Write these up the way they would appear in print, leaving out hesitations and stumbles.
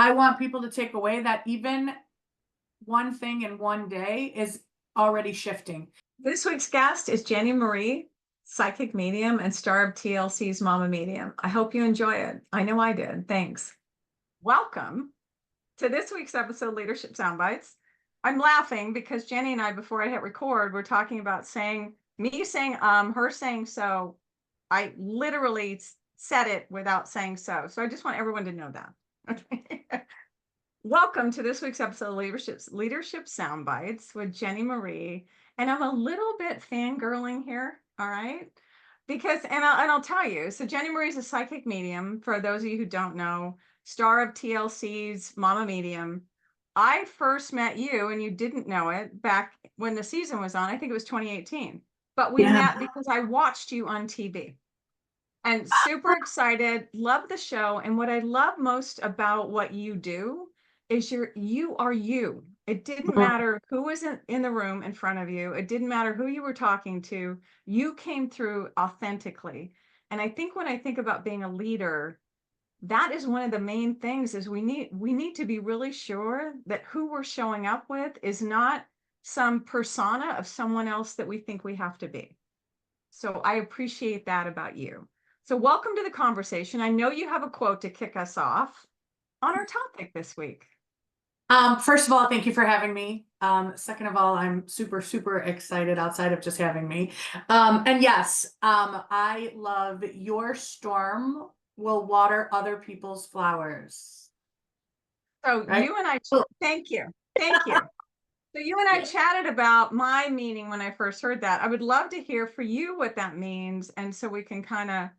I want people to take away that even one thing in one day is already shifting. This week's guest is Jennie Marie, psychic medium and star of TLC's Mama Medium. I hope you enjoy it. I know I did. Thanks. Welcome to this week's episode of Leadership Soundbites. I'm laughing because Jennie and I, before I hit record, we're talking about me saying, her saying so. I literally said it without saying so. So I just want everyone to know that. Okay. Welcome to this week's episode of Leadership Soundbites with Jennie Marie. And I'm a little bit fangirling here, all right? Because, and I'll tell you, so Jennie Marie is a psychic medium. For those of you who don't know, star of TLC's Mama Medium. I first met you, and you didn't know it, back when the season was on. I think it was 2018. But we met because I watched you on TV. And super excited, love the show. And what I love most about what you do is you are you. It didn't matter who was in the room in front of you. It didn't matter who you were talking to. You came through authentically. And I think when I think about being a leader, that is one of the main things is we need to be really sure that who we're showing up with is not some persona of someone else that we think we have to be. So I appreciate that about you. So welcome to the conversation. I know you have a quote to kick us off on our topic this week. First of all, thank you for having me. Second of all, I'm super, super excited outside of just having me. And yes, I love your storm will water other people's flowers. So right? you and I, thank you. Thank you. So you and I chatted about my meaning when I first heard that. I would love to hear for you what that means. And so we can kind of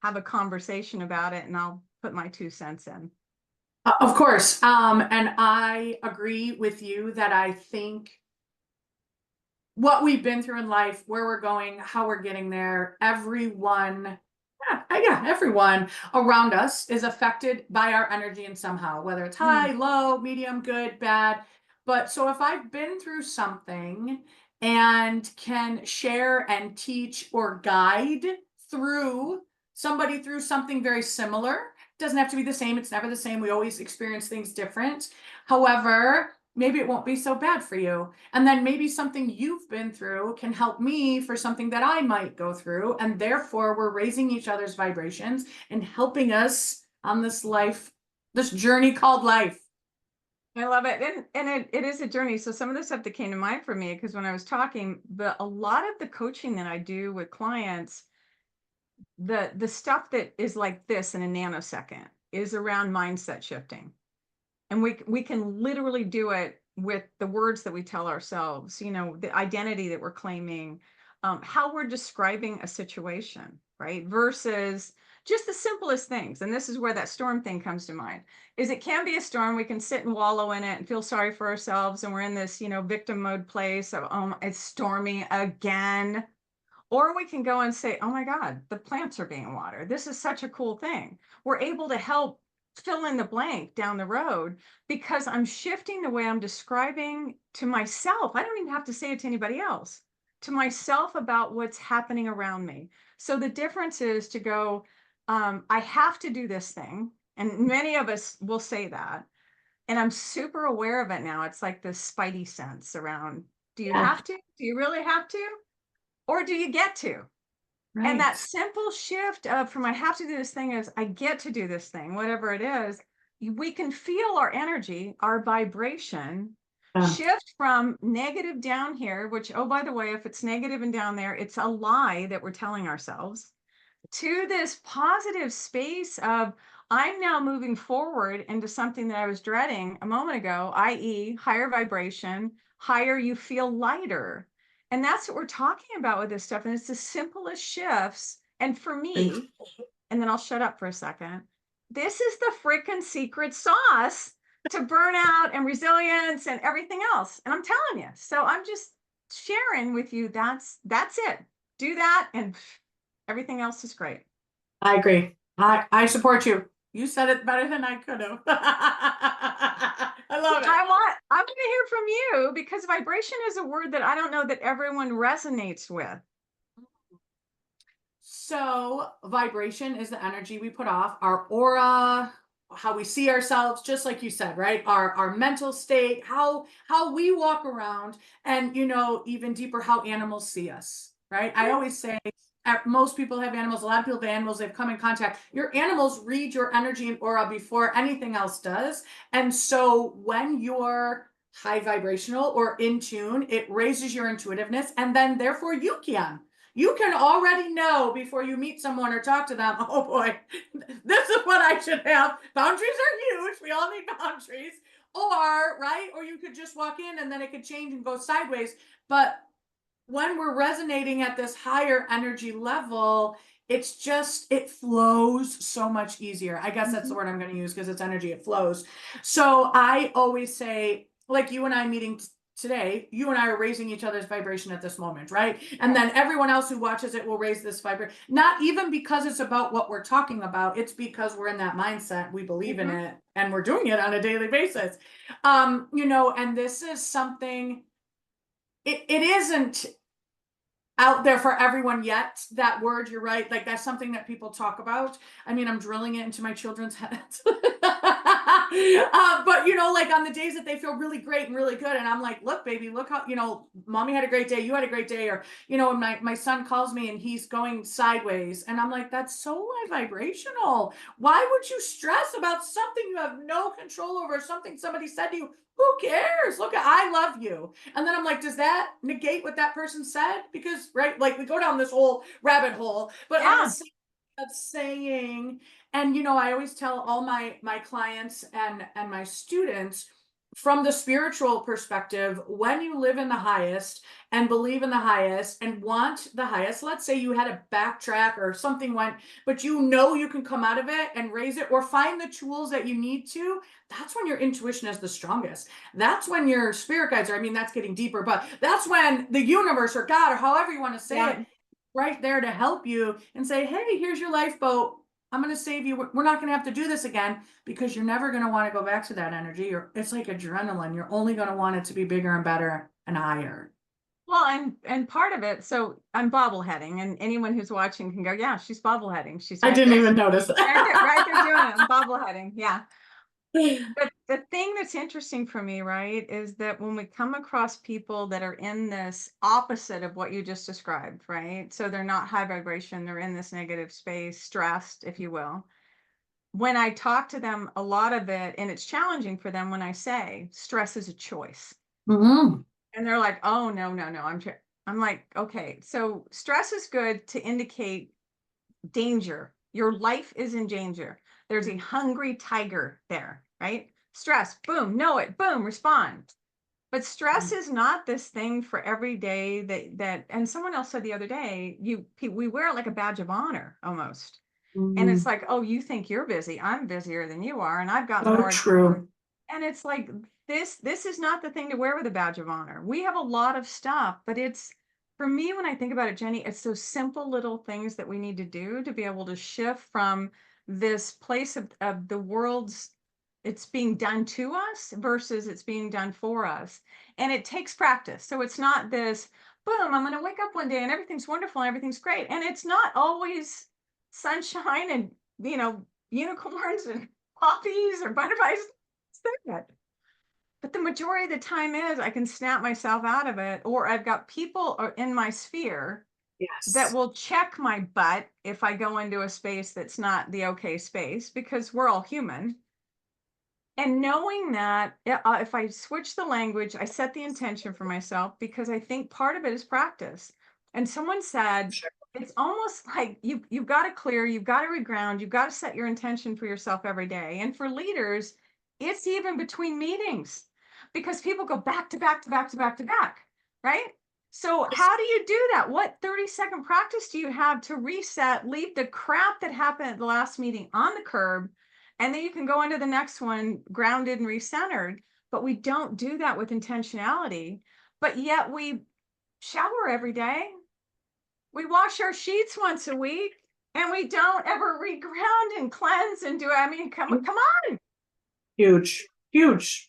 have a conversation about it, and I'll put my 2 cents in. Of course. And I agree with you that I think what we've been through in life, where we're going, how we're getting there, everyone around us is affected by our energy in somehow, whether it's high, low, medium, good, bad. But so if I've been through something and can share and teach or guide through somebody through something very similar, doesn't have to be the same. It's never the same. We always experience things different. However, maybe it won't be so bad for you. And then maybe something you've been through can help me for something that I might go through. And therefore, we're raising each other's vibrations and helping us on this journey called life. I love it. And it is a journey. So some of the stuff that came to mind for me, because when I was talking, a lot of the coaching that I do with clients, the stuff that is like this in a nanosecond is around mindset shifting. And we can literally do it with the words that we tell ourselves, the identity that we're claiming, how we're describing a situation, right? Versus just the simplest things. And this is where that storm thing comes to mind, is it can be a storm. We can sit and wallow in it and feel sorry for ourselves. And we're in this, victim mode place of, it's stormy again. Or we can go and say, oh my God, the plants are being watered. This is such a cool thing. We're able to help fill in the blank down the road because I'm shifting the way I'm describing to myself. I don't even have to say it to anybody else, to myself about what's happening around me. So the difference is to go, I have to do this thing. And many of us will say that. And I'm super aware of it now. It's like this spidey sense around, do you have to? Do you really have to? Or do you get to? Right. And that simple shift from I have to do this thing is I get to do this thing, whatever it is, we can feel our energy, our vibration shift from negative down here, which, oh, by the way, if it's negative and down there, it's a lie that we're telling ourselves, to this positive space of I'm now moving forward into something that I was dreading a moment ago, i.e. higher vibration, higher, you feel lighter. And that's what we're talking about with this stuff. And it's the simplest shifts. And for me, and then I'll shut up for a second, this is the freaking secret sauce to burnout and resilience and everything else. And I'm telling you, so I'm just sharing with you, that's it. Do that and everything else is great. I agree. I support you. You said it better than I could have. I love it. I'm going to hear from you because vibration is a word that I don't know that everyone resonates with. So vibration is the energy we put off. Our aura, how we see ourselves, just like you said, right? Our mental state, how we walk around, and even deeper, how animals see us, right? I always say most people have animals, a lot of people have animals, they've come in contact. Your animals read your energy and aura before anything else does. And so when you're high vibrational or in tune, it raises your intuitiveness, and then therefore you can already know before you meet someone or talk to them, oh boy, this is what I should have. Boundaries are huge. We all need boundaries. Or, right? Or you could just walk in and then it could change and go sideways. But when we're resonating at this higher energy level, it flows so much easier. I guess that's the Mhm. word I'm going to use, because it's energy, it flows. So I always say, like you and I meeting today, you and I are raising each other's vibration at this moment, right? And then Yes. everyone else who watches it will raise this vibration. Not even because it's about what we're talking about, it's because we're in that mindset, we believe in Mhm. it, and we're doing it on a daily basis. And this is something, it isn't out there for everyone yet. That word, you're right, like that's something that people talk about. I mean, I'm drilling it into my children's heads. But like on the days that they feel really great and really good, and I'm like, look baby, look how, mommy had a great day, you had a great day. Or and my son calls me and he's going sideways, and I'm like, that's so high vibrational. Why would you stress about something you have no control over, something somebody said to you? Who cares? Look, I love you. And then I'm like, does that negate what that person said? Because, right, like we go down this whole rabbit hole, but on the Yeah. same of saying, and I always tell all my clients and my students, from the spiritual perspective, when you live in the highest and believe in the highest and want the highest, let's say you had a backtrack or something went, but you can come out of it and raise it or find the tools that you need to. That's when your intuition is the strongest. That's when your spirit guides are, I mean, that's getting deeper, but that's when the universe or God or however you want to say it, Yeah. right there to help you and say, hey, here's your lifeboat. I'm going to save you. We're not going to have to do this again, because you're never going to want to go back to that energy. Or it's like adrenaline. You're only going to want it to be bigger and better and higher. Well, and part of it, so I'm bobbleheading, and anyone who's watching can go, yeah, she's bobbleheading. She's I right didn't there. even notice. Right there doing it. I'm bobbleheading. Yeah. But the thing that's interesting for me, right, is that when we come across people that are in this opposite of what you just described, right? So they're not high vibration, they're in this negative space, stressed, if you will. When I talk to them, a lot of it, and it's challenging for them when I say stress is a choice. Mhm. And they're like, oh, no, no, no. I'm like, okay, so stress is good to indicate danger. Your life is in danger. There's a hungry tiger there, right? Stress, boom, know it, boom, respond. But stress is not this thing for every day that and someone else said the other day, we wear it like a badge of honor almost. And it's Mhm. like, oh, you think you're busy. I'm busier than you are, and I've got So more. true. And it's like this is not the thing to wear with a badge of honor. We have a lot of stuff, but it's for me when I think about it, Jenny, it's those simple little things that we need to do to be able to shift from this place of the world's it's being done to us versus it's being done for us. And it takes practice. So it's not this boom, I'm going to wake up one day and everything's wonderful and everything's great. And it's not always sunshine and, unicorns and poppies or butterflies that. But the majority of the time is I can snap myself out of it, or I've got people in my sphere that Yes. will check my butt if I go into a space that's not the okay space because we're all human. And knowing that if I switch the language, I set the intention for myself because I think part of it is practice. And someone said, Sure. it's almost like you've got to clear, you've got to reground, you've got to set your intention for yourself every day. And for leaders, it's even between meetings because people go back to back to back to back to back, right? So how do you do that? What 30-second practice do you have to reset, leave the crap that happened at the last meeting on the curb, and then you can go into the next one grounded and recentered. But we don't do that with intentionality. But yet we shower every day. We wash our sheets once a week and we don't ever reground and cleanse and do, I mean, come on. Huge, huge.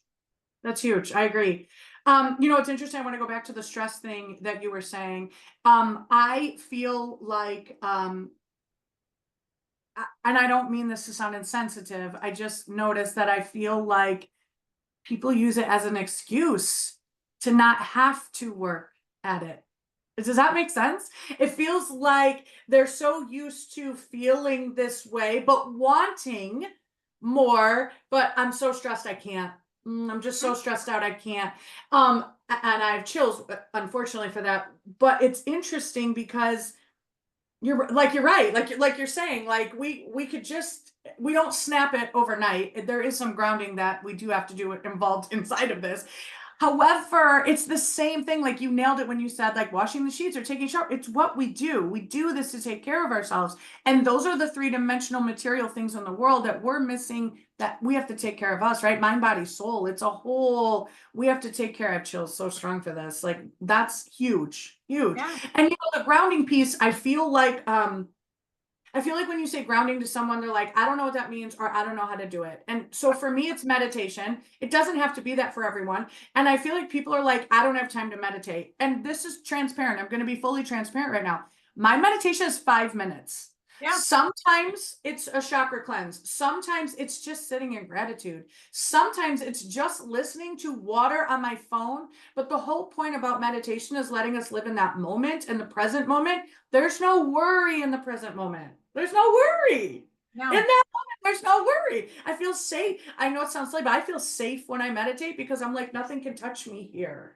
That's huge. I agree. It's interesting. I want to go back to the stress thing that you were saying. I feel like and I don't mean this to sound insensitive. I just noticed that I feel like people use it as an excuse to not have to work at it. Does that make sense? It feels like they're so used to feeling this way, but wanting more, but I'm so stressed I can't. I'm just so Mhm. stressed out I can't. And I have chills, unfortunately for that. But it's interesting because you're right. Like you're saying, like we could just we don't snap it overnight. There is some grounding that we do have to do involved inside of this. However, it's the same thing. Like you nailed it when you said like washing the sheets or taking a shower. It's what we do. We do this to take care of ourselves. And those are the three-dimensional material things in the world that we're missing that we have to take care of us, right? Mind, body, soul. It's a whole, we have to take care of. Chills so strong for this. Like that's huge, huge. Yeah. And the grounding piece, I feel like when you say grounding to someone, they're like, I don't know what that means, or I don't know how to do it. And so for me, it's meditation. It doesn't have to be that for everyone. And I feel like people are like, I don't have time to meditate. And this is transparent. I'm going to be fully transparent right now. My meditation is 5 minutes. Yeah. Sometimes it's a chakra cleanse. Sometimes it's just sitting in gratitude. Sometimes it's just listening to water on my phone. But the whole point about meditation is letting us live in that moment, in the present moment. There's no worry in the present moment. There's no worry. In No. that moment, there's no worry. I feel safe. I know it sounds silly, but I feel safe when I meditate because I'm like, nothing can touch me here.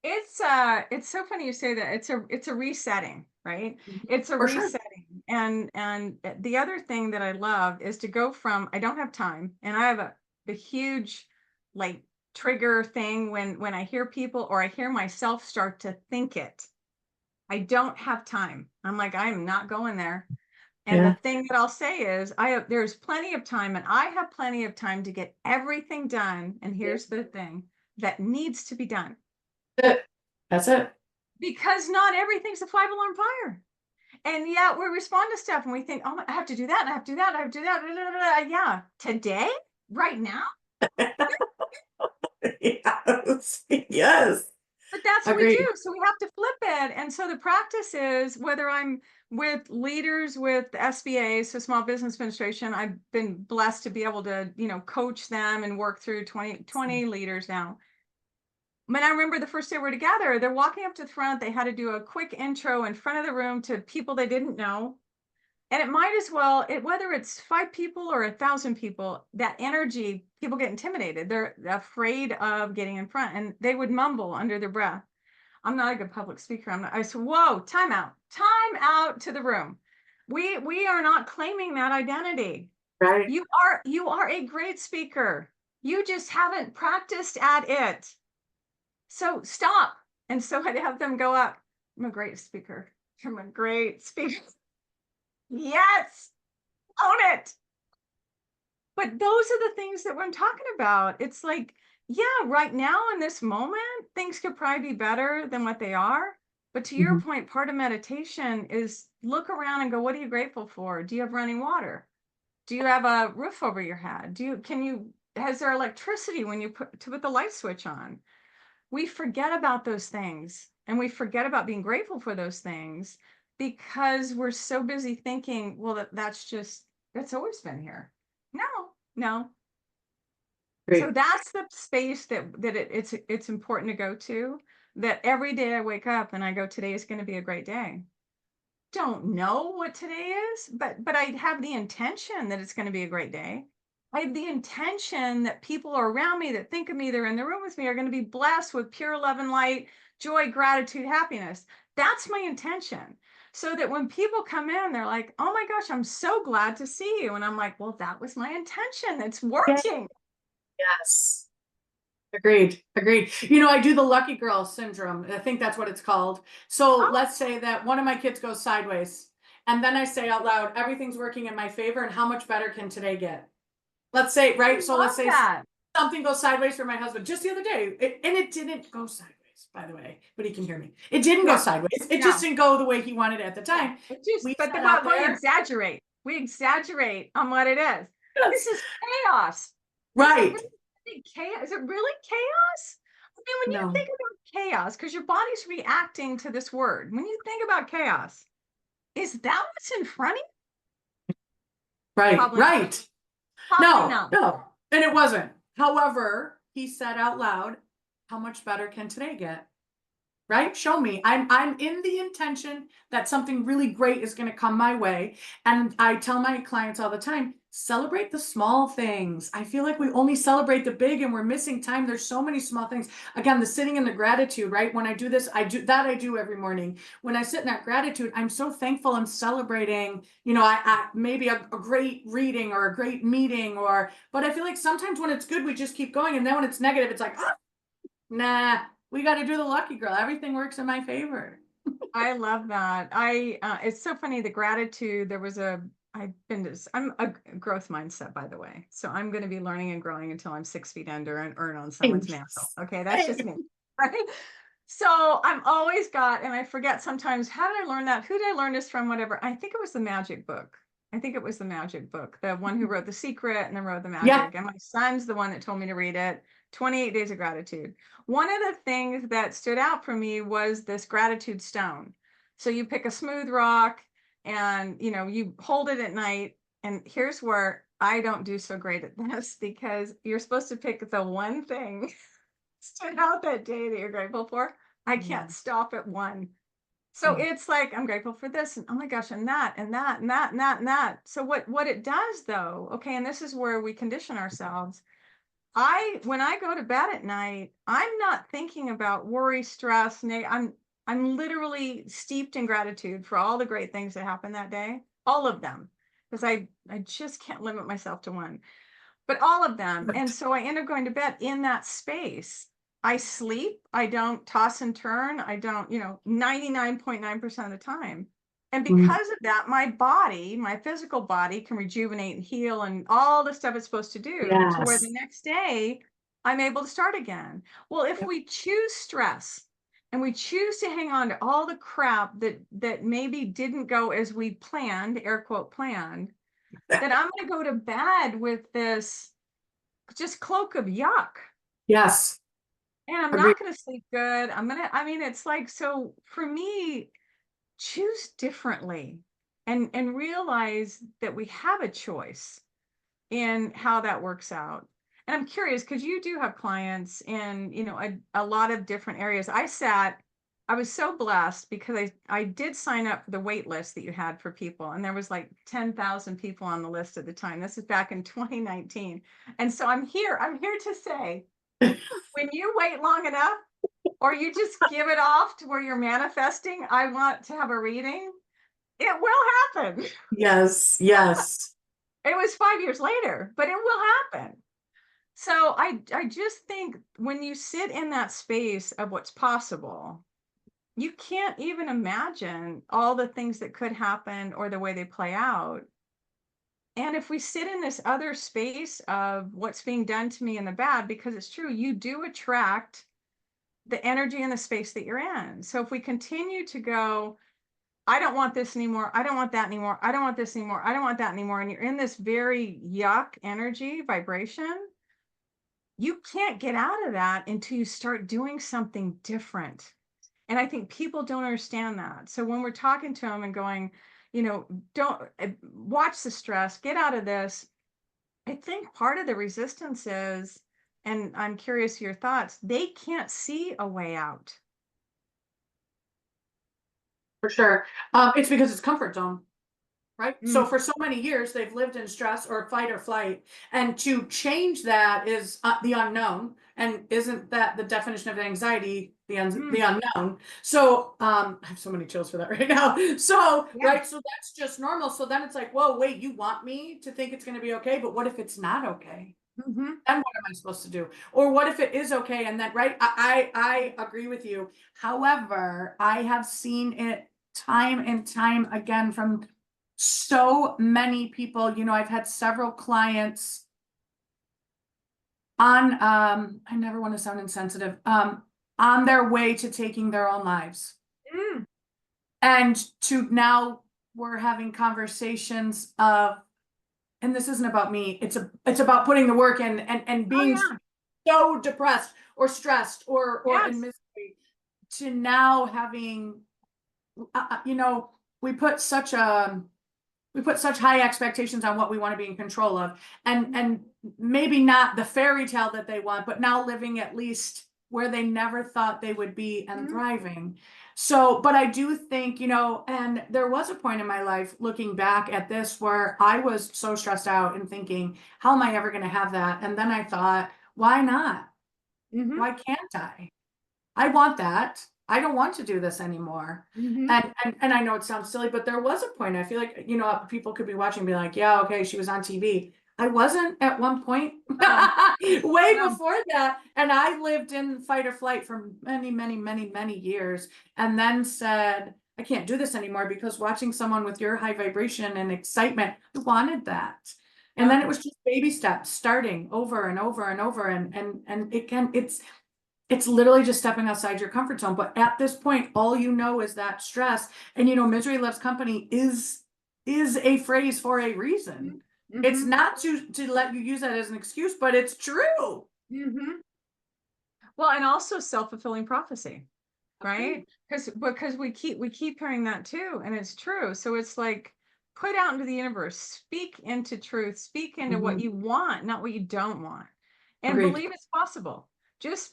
It's so funny you say that. It's a resetting, right? Mhm. It's a For sure. resetting. And the other thing that I love is to go from I don't have time, and I have a huge like trigger thing when I hear people or I hear myself start to think it. I don't have time. I'm like, I am not going there. And the Yeah. thing that I'll say is there's plenty of time and I have plenty of time to get everything done. And here's the thing that needs to be done That's it. That's it. because not everything's a 5 alarm fire. And yet we respond to stuff and we think, oh, I have to do that. And I have to do that. I have to do that. Blah, blah, blah. Yeah. Today, right now. Yes. Yes. But that's what we Agreed. do. So we have to flip it. And so the practice is whether I'm with leaders with the SBA, so Small Business Administration, I've been blessed to be able to, coach them and work through 20 leaders now. When I remember the first day we were together, they're walking up to the front. They had to do a quick intro in front of the room to people they didn't know. And it might as well, whether it's 5 people or 1,000 people, that energy, people get intimidated. They're afraid of getting in front and they would mumble under their breath. I'm not a good public speaker. I said, whoa, time out to the room. We are not claiming that identity. Right. You are a great speaker. You just haven't practiced at it. So stop. And so I'd have them go up. I'm a great speaker. I'm a great speaker. Yes, own it. But those are the things that I'm talking about. It's like, yeah, right now in this moment, things could probably be better than what they are. But to your Mhm. point, part of meditation is look around and go, what are you grateful for? Do you have running water? Do you have a roof over your head? Has there electricity when you put the light switch on? We forget about those things and we forget about being grateful for those things because we're so busy thinking, well, that's always been here. No, no. So Great. that's the space it's important to go to, that every day I wake up and I go, today is going to be a great day. Don't know what today is, but I have the intention that it's going to be a great day. I have the intention that people are around me that think of me, they're in the room with me, are going to be blessed with pure love and light, joy, gratitude, happiness. That's my intention. So that when people come in, they're like, oh my gosh, I'm so glad to see you. And I'm like, well, that was my intention. It's working. Yes. Agreed. Agreed. I do the lucky girl syndrome. I think that's what it's called. So Oh, let's say that one of my kids goes sideways, and then I say out loud, everything's working in my favor, and how much better can today get? Let's say, I right? So let's love say that. something goes sideways for my husband just the other day, and it didn't go sideways, by the way, but he can hear me. It didn't go Yeah. sideways. It just No. didn't go the way he wanted it at the Yeah, time. it just We but sat out we there. exaggerate. We exaggerate on what it is. This Yes. is chaos. Is it Right. really chaos? Is it really chaos? I mean, when you No. think about chaos, because your body's reacting to this word, when you think about chaos, is that what's in front of you? Right, Probably not. right. Probably No, not. no. And it wasn't. However, he said out loud, how much better can today get? Right? Show me. I'm in the intention that something really great is going to come my way. And I tell my clients all the time, celebrate the small things. I feel like we only celebrate the big and we're missing time. There's so many small things. Again, the sitting in the gratitude, right? When I do this, I do every morning. When I sit in that gratitude, I'm so thankful and celebrating, I maybe a great reading or a great meeting but I feel like sometimes when it's good, we just keep going. And then when it's negative, it's like, nah, we got to do the lucky girl. Everything works in my favor. I love that. It's so funny, the gratitude, I'm a growth mindset, by the way. So I'm going to be learning and growing until I'm 6 feet under and earn on someone's mantle. Okay. That's just me. Right. So I'm always and I forget sometimes, how did I learn that? Who did I learn this from? Whatever. I think it was the magic book. I think it was the magic book, the one who wrote The Secret and then wrote The Yeah. Magic. And my son's the one that told me to read it, 28 Days of Gratitude. One of the things that stood out for me was this gratitude stone. So you pick a smooth rock and, you hold it at night. And here's where I don't do so great at this, because you're supposed to pick the one thing stood out that day that you're grateful for. I can't stop at one. So it's like, I'm grateful for this, and oh my gosh, and that, and that, and that, and that, and that. So what it does though, okay, and this is where we condition ourselves. When I go to bed at night, I'm not thinking about worry, stress, I'm literally steeped in gratitude for all the great things that happened that day, all of them, because I just can't limit myself to one, but all of them. And so I end up going to bed in that space. I sleep, I don't toss and turn, I don't, 99.9% of the time. And because of that, my physical body can rejuvenate and heal and all the stuff it's supposed to do, to where the Yes. next day I'm able to start again. Well, if we choose stress and we choose to hang on to all the crap that maybe didn't go as we planned, air quote planned, then I'm going to go to bed with this just cloak of yuck. Yes. And I'm Agreed. not going to sleep good. It's like, so for me, choose differently and realize that we have a choice in how that works out. And I'm curious, because you do have clients in, a lot of different areas. I was so blessed because I did sign up for the wait list that you had for people. And there was like 10,000 people on the list at the time. This is back in 2019. And so I'm here to say, when you wait long enough, or you just give it off to where you're manifesting, I want to have a reading, it will happen. Yes. Yes. It was 5 years later, but it will happen. So I just think when you sit in that space of what's possible, you can't even imagine all the things that could happen or the way they play out. And if we sit in this other space of what's being done to me in the bad, because it's true, you do attract the energy and the space that you're in. So if we continue to go, I don't want this anymore, I don't want that anymore, I don't want this anymore, I don't want that anymore, and you're in this very yuck energy vibration, you can't get out of that until you start doing something different. And I think people don't understand that. So when we're talking to them and going, don't watch the stress, get out of this, I think part of the resistance is, and I'm curious your thoughts, they can't see a way out. For sure. It's because it's comfort zone. Right? Mm, So for so many years, they've lived in stress or fight or flight. And to change that is the unknown. And isn't that the definition of anxiety, the mm, unknown? So I have so many chills for that right now. So, yeah. right. So that's just normal. So then it's like, whoa, wait, you want me to think it's going to be okay. But what if it's not okay? Hmm. Then what am I supposed to do? Or what if it is okay? And then, right, I agree with you. However, I have seen it time and time again from so many people. I've had several clients on, I never want to sound insensitive, on their way to taking their own lives. Mm. And to now we're having conversations of, and this isn't about me, it's about putting the work in and Oh being yeah. so depressed or stressed or in Yes. misery, to now having we put such a We put such high expectations on what we want to be in control of, and maybe not the fairy tale that they want, but now living at least where they never thought they would be and Mhm. thriving. So, but I do think, and there was a point in my life looking back at this where I was so stressed out and thinking, how am I ever going to have that? And then I thought, why not? Mhm. Why can't I? I want that. I don't want to do this anymore. Mhm. And I know it sounds silly, but there was a point. I feel like, people could be watching and be like, yeah, okay, she was on TV. I wasn't at one point, No, way no. before that. And I lived in fight or flight for many, many, many, many years, and then said, I can't do this anymore because watching someone with your high vibration and excitement, I wanted that. And then it Okay. was just baby steps, starting over and over and over. And it's literally just stepping outside your comfort zone. But at this point, all you know is that stress. And misery loves company is a phrase for a reason. Mhm. It's Mhm. not to let you use that as an excuse, but it's true. Mhm. Well, and also self-fulfilling prophecy, Okay. right? Because we keep hearing that too, and it's true. So it's like put out into the universe, speak into truth, speak into what Mhm. you want, not what you don't want, and Agreed. believe it's possible.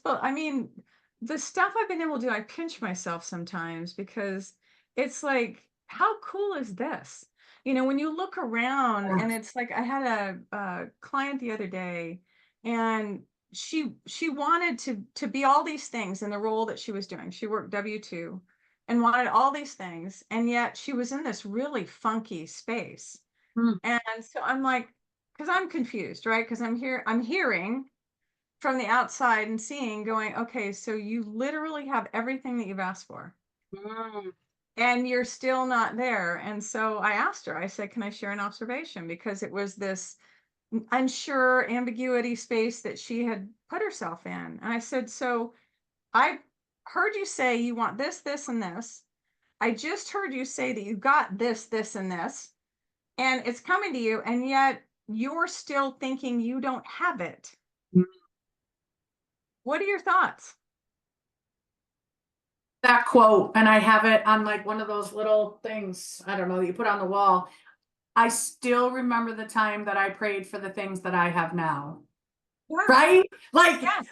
I mean, the stuff I've been able to do, I pinch myself sometimes because it's like, how cool is this? When you look around and it's like I had a client the other day, and she wanted to be all these things in the role that she was doing. She worked W-2 and wanted all these things, and yet she was in this really funky space. Mm. And so I'm like, because I'm confused, right? Because I'm hearing from the outside and seeing, going, okay, so you literally have everything that you've asked for, Mm. and you're still not there. And so I asked her, I said, can I share an observation? Because it was this unsure ambiguity space that she had put herself in. And I said, so I heard you say you want this, this, and this. I just heard you say that you got this, this, and this, and it's coming to you, and yet you're still thinking you don't have it. What are your thoughts? That quote, and I have it on like one of those little things, I don't know, that you put on the wall. I still remember the time that I prayed for the things that I have now. Yes, Right? yes.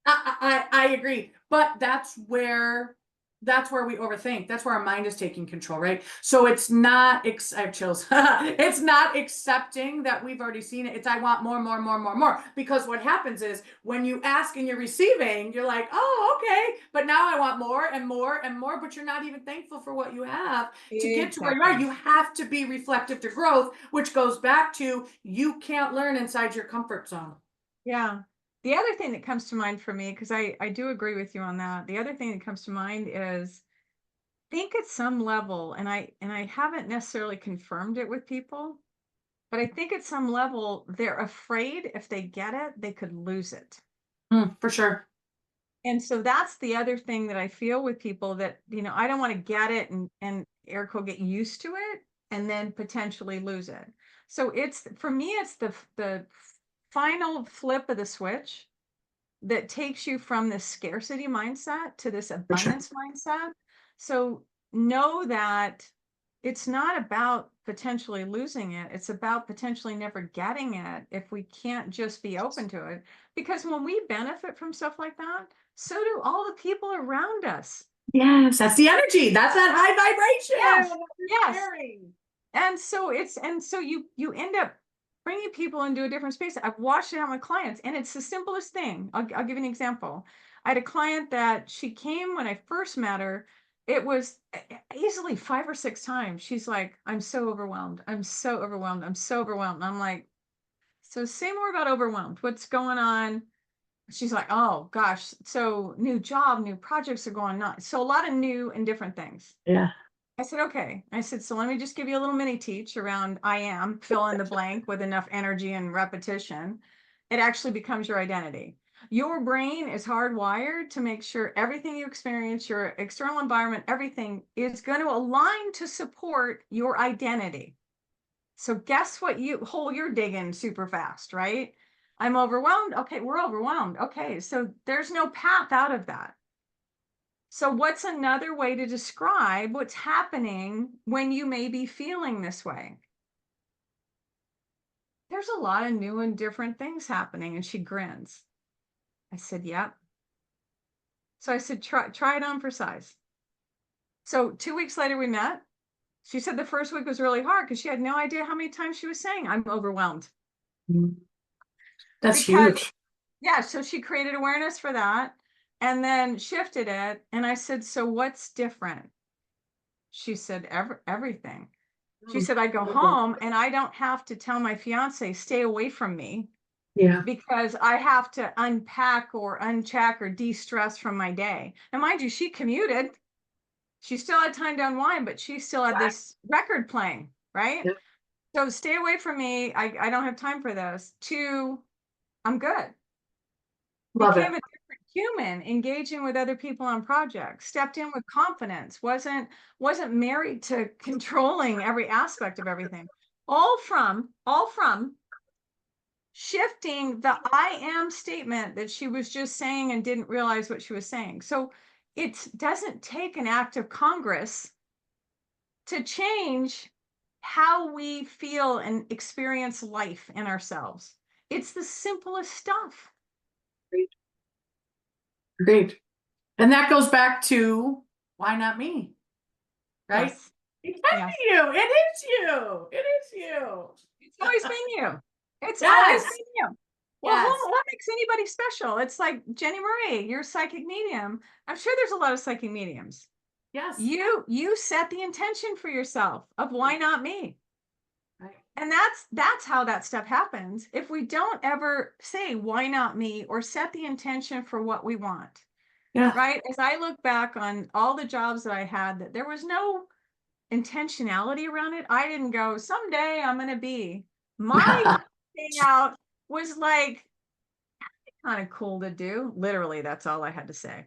I agree. But that's where we overthink. That's where our mind is taking control, right? So it's not I have chills. It's not accepting that we've already seen it. It's I want more, more, more, more, more. Because what happens is when you ask and you're receiving, you're like, oh, okay. But now I want more and more and more, but you're not even thankful for what you have to get to where you are. Exactly. You have to be reflective to growth, which goes back to you can't learn inside your comfort zone. Yeah. The other thing that comes to mind for me, because I do agree with you on that. The other thing that comes to mind is think at some level, and I haven't necessarily confirmed it with people, but I think at some level they're afraid if they get it, they could lose it. For sure. And so that's the other thing that I feel with people, that, I don't want to get it and air quote get used to it and then potentially lose it. So it's, for me, it's the final flip of the switch that takes you from this scarcity mindset to this For sure. abundance mindset. So know that it's not about potentially losing it. It's about potentially never getting it if we can't just be open to it. Because when we benefit from stuff like that, so do all the people around us. Yes, that's the energy. That's that high vibration Yes, that we're yes. sharing. And so you end up bringing people into a different space. I've watched it on my clients, and it's the simplest thing. I'll give you an example. I had a client that she came when I first met her. It was easily 5 or 6 times. She's like, I'm so overwhelmed. I'm so overwhelmed. I'm so overwhelmed. And I'm like, so say more about overwhelmed. What's going on? She's like, oh gosh. So new job, new projects are going on. So a lot of new and different things. Yeah. I said, okay. I said, so let me just give you a little mini teach around I am, fill in the blank with enough energy and repetition. It actually becomes your identity. Your brain is hardwired to make sure everything you experience, your external environment, everything is going to align to support your identity. So guess what hole you're digging super fast, right? I'm overwhelmed. Okay, we're overwhelmed. Okay, so there's no path out of that. So, what's another way to describe what's happening when you may be feeling this way? there's a lot of new and different things happening. And she grins. I said, yep. So I said, try it on for size. So 2 weeks later, we met. She said the first week was really hard because she had no idea how many times she was saying, I'm overwhelmed. That's Because, huge. yeah, so she created awareness for that and then shifted it. And I said, so what's different? She said, everything. She Mm. said, I go home and I don't have to tell my fiance, stay away from me Yeah. because I have to unpack or uncheck or de-stress from my day. And mind you, she commuted. She still had time to unwind, but she still had this record playing, right? Yeah. So stay away from me. I don't have time for this. Two, I'm good. Love Became it. a different human, engaging with other people on projects, stepped in with confidence, wasn't married to controlling every aspect of everything. All from shifting the I am statement that she was just saying and didn't realize what she was saying. So it doesn't take an act of Congress to change how we feel and experience life in ourselves. It's the simplest stuff. Great. Great. And that goes back to why not me? Right? Yes. It can Yes. be you. It is you. It is you. It's always been you. It's always Yes. been you. Well, Yes. what makes anybody special? It's like Jennie Marie, you're a psychic medium. I'm sure there's a lot of psychic mediums. Yes. You set the intention for yourself of why not me? Right. And that's how that stuff happens. If we don't ever say why not me or set the intention for what we want, Yeah. right? As I look back on all the jobs that I had, that there was no intentionality around it. I didn't go, someday I'm going to be. My thing out was like kind of cool to do. Literally, that's all I had to say.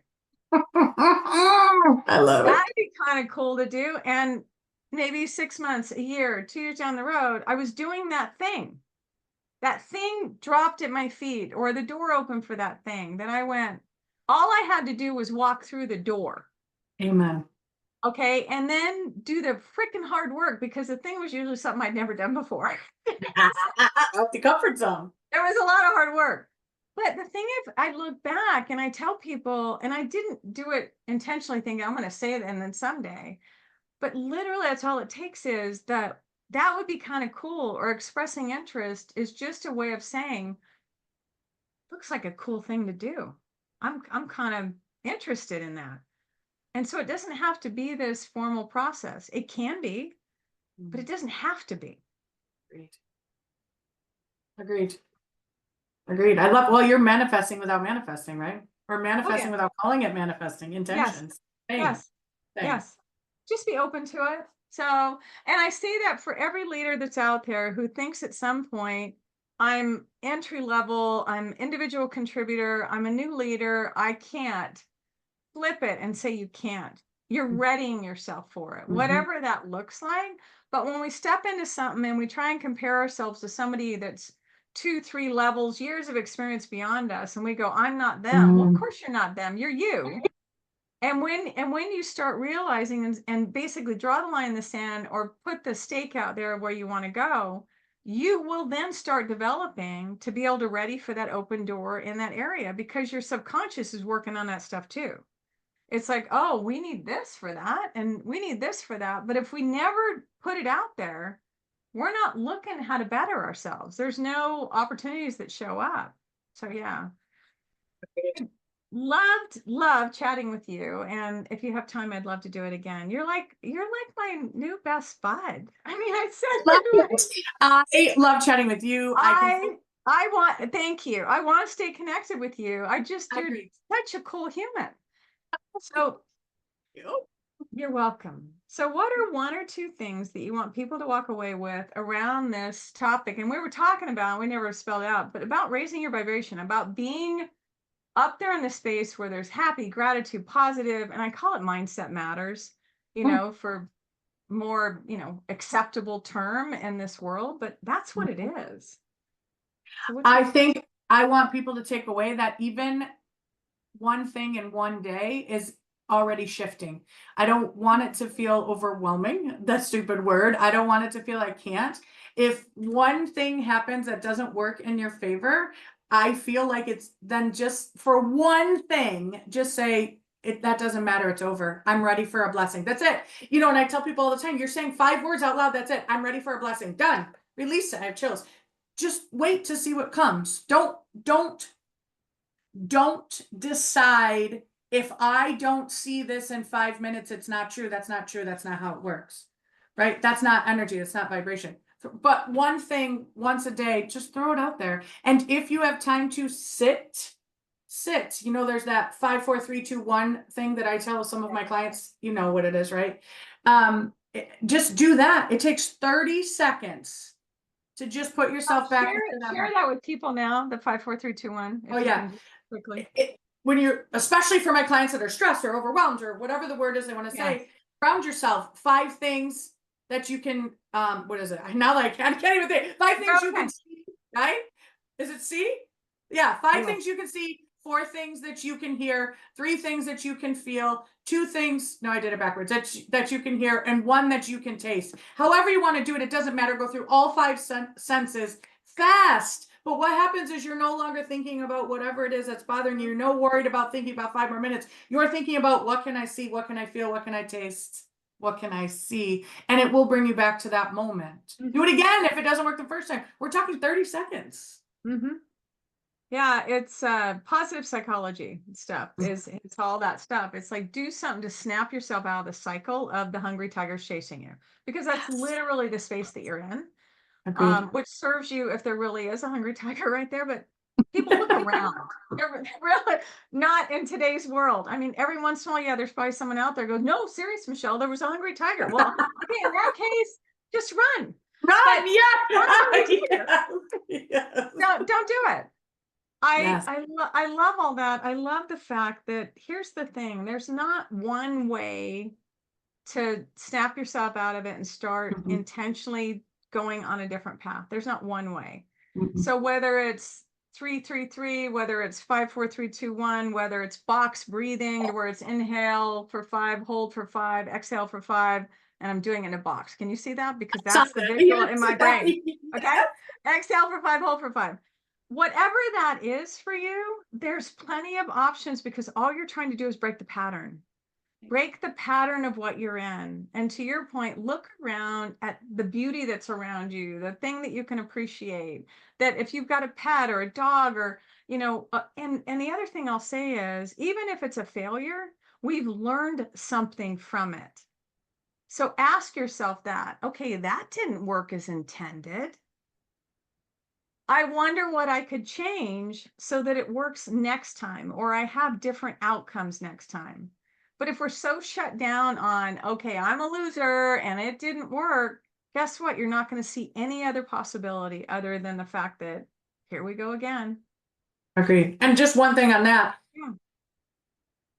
I love it. That'd be kind of cool to do. And maybe 6 months, a year, 2 years down the road, I was doing that thing. That thing dropped at my feet, or the door opened for that thing. Then I went, all I had to do was walk through the door. Amen. Okay. And then do the freaking hard work because the thing was usually something I'd never done before. Out the comfort zone. There was a lot of hard work. But the thing is, I look back and I tell people, and I didn't do it intentionally thinking I'm going to say it and then someday, but literally that's all it takes is that would be kind of cool, or expressing interest is just a way of saying, looks like a cool thing to do. I'm kind of interested in that. And so it doesn't have to be this formal process. It can be, but it doesn't have to be. Agreed. Agreed. Agreed. I love, well, you're manifesting without manifesting, right? Or Oh manifesting yeah. without calling it manifesting. Yes. Intentions. Same. Yes. Same. Yes. Just be open to it. So, and I say that for every leader that's out there who thinks at some point, I'm entry level, I'm individual contributor, I'm a new leader, I can't. Flip it and say you can't. You're readying yourself for it, Mhm. whatever that looks like. But when we step into something and we try and compare ourselves to somebody that's 2, 3 levels, years of experience beyond us, and we go, I'm not them. Well, of Mm. course you're not them. You're you. And when you start realizing and basically draw the line in the sand or put the stake out there where you want to go, you will then start developing to be able to ready for that open door in that area because your subconscious is working on that stuff too. It's like, oh, we need this for that and we need this for that. But if we never put it out there, we're not looking how to better ourselves. There's no opportunities that show up. So yeah, loved chatting with you. And if you have time, I'd love to do it again. You're like my new best bud. I mean, I said Love it. it. I love chatting with you. I can. I want, thank you. I want to stay connected with you. I You're agree. such a cool human. So You. you're welcome. So, what are one or two things that you want people to walk away with around this topic? And we were talking about, we never spelled out, but about raising your vibration, about being up there in the space where there's happy, gratitude, positive, and I call it mindset matters, Mm. for more, acceptable term in this world, but that's what it is. So, what's I your take? think I want people to take away that even one thing in one day is already shifting. I don't want it to feel overwhelming, that stupid word. I don't want it to feel I can't. If one thing happens that doesn't work in your favor, I feel like it's then just for one thing, just say, that doesn't matter. It's over. I'm ready for a blessing. That's it. And I tell people all the time, you're saying 5 words out loud. That's it. I'm ready for a blessing. Done. Release it. I have chills. Just wait to see what comes. Don't decide, if I don't see this in 5 minutes, it's not true. That's not true. That's not how it works. Right? That's not energy. It's not vibration. But one thing once a day, just throw it out there. And if you have time to sit. There's that 5, 4, 3, 2, 1 thing that I tell some of my clients, you know what it is, right? Just do that. It takes 30 seconds to just put yourself back into that. Share that with people now, the 5, 4, 3, 2, 1. Oh, yeah. Quickly. When you're, especially for my clients that are stressed or overwhelmed or whatever the word is they want to say, ground yourself. 5 things that you can, what is it? Now I can't even think. 5 things you can see, right? Is it see? Yeah, 5 things you can see, 4 things that you can hear, 3 things that you can feel, 2 things, no, I did it backwards, that you can hear, and 1 that you can taste. However you want to do it, it doesn't matter. Go through all 5 senses fast. But what happens is you're no longer thinking about whatever it is that's bothering you. You're no worried about thinking about 5 more minutes. You're thinking about, what can I see? What can I feel? What can I taste? What can I see? And it will bring you back to that moment. Do it again if it doesn't work the first time. We're talking 30 seconds. Yeah, it's positive psychology stuff. It's all that stuff. It's like, do something to snap yourself out of the cycle of the hungry tigers chasing you, because that's literally the space that you're in. Which serves you if there really is a hungry tiger right there. But people look around. They're really not in today's world. I mean, every once in a while, yeah, there's probably someone out there goes, no, serious, Michelle, there was a hungry tiger. Well, okay, in that case, just run. Run, No, don't do it. I love all that. I love the fact that, here's the thing, there's not one way to snap yourself out of it and start intentionally going on a different path. There's not one way. So whether it's 3-3-3, whether it's 5-4-3-2-1, whether it's box breathing to where it's inhale for 5, hold for 5, exhale for 5, and I'm doing it in a box. Can you see that? Because that's the visual in my brain. Okay. Exhale for 5, hold for 5. Whatever that is for you, there's plenty of options, because all you're trying to do is break the pattern. Break the pattern of what you're in. And to your point, look around at the beauty that's around you, the thing that you can appreciate, that if you've got a pet or a dog or, and the other thing I'll say is, even if it's a failure, we've learned something from it. So ask yourself that, okay, that didn't work as intended. I wonder what I could change so that it works next time, or I have different outcomes next time. But if we're so shut down on, okay, I'm a loser and it didn't work, guess what? You're not going to see any other possibility other than the fact that, here we go again. Agreed. And just one thing on that.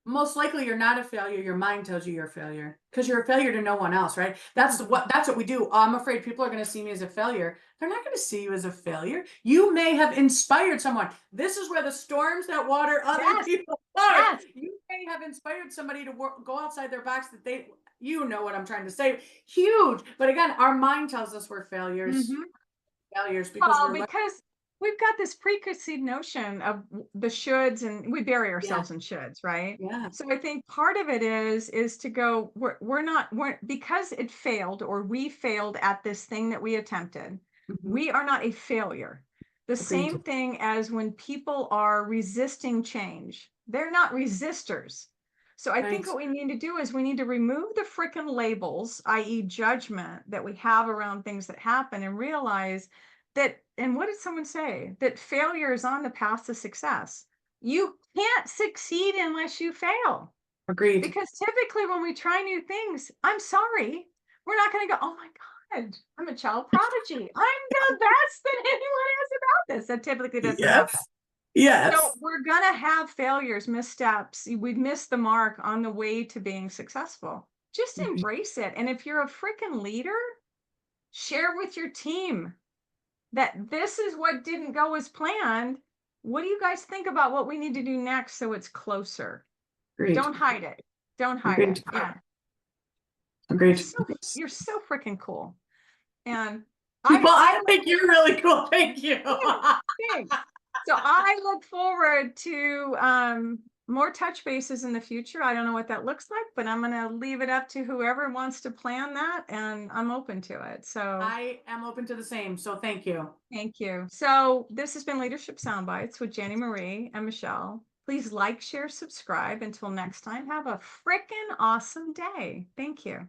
Most likely you're not a failure. Your mind tells you you're a failure, because you're a failure to no one else, right? That's what we do. I'm afraid people are going to see me as a failure. They're not going to see you as a failure. You may have inspired someone. This is where the storms that water other people are. You may have inspired somebody to go outside their box that they, what I'm trying to say. Huge. But again, our mind tells us we're failures. Failures because we've got this preconceived notion of the shoulds, and we bury ourselves in shoulds, right? Yeah. So I think part of it is to go, we're because it failed, or we failed at this thing that we attempted. We are not a failure. The same thing as when people are resisting change, they're not resistors. So I think what we need to do is we need to remove the frickin' labels, i.e. judgment, that we have around things that happen, and realize that, and what did someone say? That failure is on the path to success. You can't succeed unless you fail. Agreed. Because typically when we try new things, I'm sorry, we're not going to go, oh my God, I'm a child prodigy. I'm the best that anyone has about this. That typically doesn't happen. Yes. So we're going to have failures, missteps. We've missed the mark on the way to being successful. Just embrace it. And if you're a freaking leader, share with your team that this is what didn't go as planned. What do you guys think about what we need to do next so it's closer? Great. Don't hide it. Don't hide Agreed. it. Yeah. Agreed. You're so freaking cool. And I Well, I think you're really cool. Thank you. thanks. So I look forward to more touch bases in the future. I don't know what that looks like, but I'm going to leave it up to whoever wants to plan that, and I'm open to it. So I am open to the same. So thank you. thank you. So this has been Leadership Soundbites with Jennie Marie and Michelle. Please like, share, subscribe. Until next time, have a freaking awesome day. Thank you.